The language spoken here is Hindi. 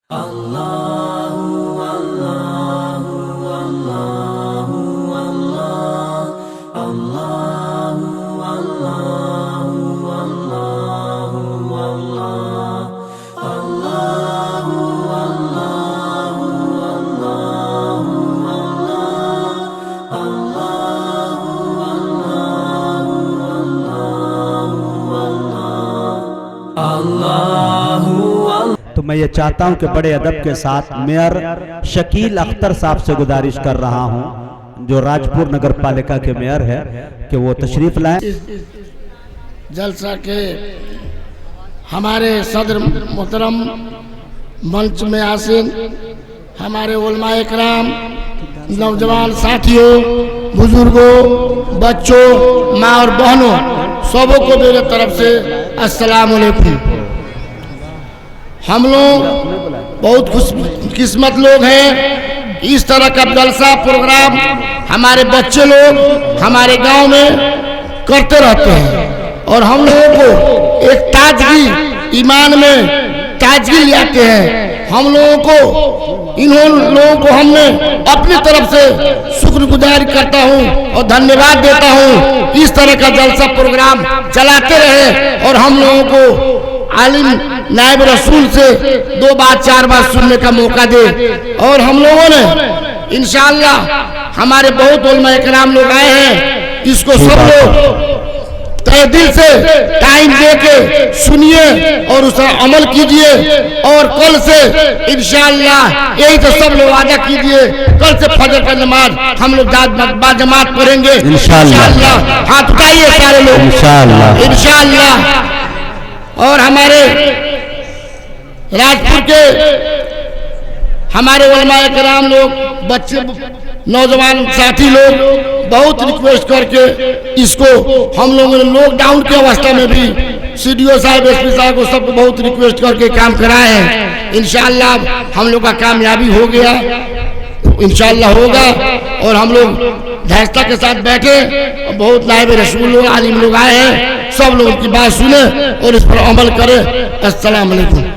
तो मैं ये चाहता हूं कि बड़े अदब के साथ मेयर शकील अख्तर साहब से गुजारिश कर रहा हूं, जो राजपुर नगर पालिका के मेयर है, कि वो तशरीफ लाएं। जलसा के हमारे सदर मोहतरम मंच में आसीन हमारे उलमाए कराम, नौजवान साथियों, बुजुर्गों, बच्चों, माँ और बहनों, सबों को मेरे तरफ से अस्सलाम वालेकुम। हम लोग बहुत खुशकिस्मत लोग हैं, इस तरह का जलसा प्रोग्राम हमारे बच्चे लोग हमारे गांव में करते रहते हैं और हम लोगों को एक ताजगी, ईमान में ताजगी लाते हैं। हम लोगों को, इन लोगों को हमने अपनी तरफ से शुक्रगुजारी करता हूं और धन्यवाद देता हूं। इस तरह का जलसा प्रोग्राम चलाते रहे और हम लोगों को आलिम नायब रसूल से 2 बार 4 बार सुनने का मौका दे। और हम लोगों ने इंशाअल्लाह हमारे बहुत उलमा इकराम लोग आए हैं, इसको सब लोग तहे दिल से टाइम दे के सुनिए और उस पर अमल कीजिए। और कल से इंशाअल्लाह यही तो सब लोग वादा कीजिए, कल से फजर का नमाज हम लोग बाजमात पढ़ेंगे इंशाअल्लाह। हाथ उठाइए सारे लोग इंशाअल्लाह। और हमारे राजपुर के हमारे उलमाए कराम लोग, बच्चे, नौजवान साथी लोग बहुत रिक्वेस्ट करके इसको हम लोगों ने लॉकडाउन की अवस्था में भी CDO साहब, SP साहब को सबको बहुत रिक्वेस्ट करके काम कराए हैं। इंशाअल्लाह हम लोग का कामयाबी हो गया, इंशाअल्लाह होगा। और हम लोग धैर्यता के साथ बैठे, बहुत नायब रसूल लोग, आलिम लोग आए हैं, सब लोग की बात सुने और इस पर अमल करें। अस्सलाम वालेकुम।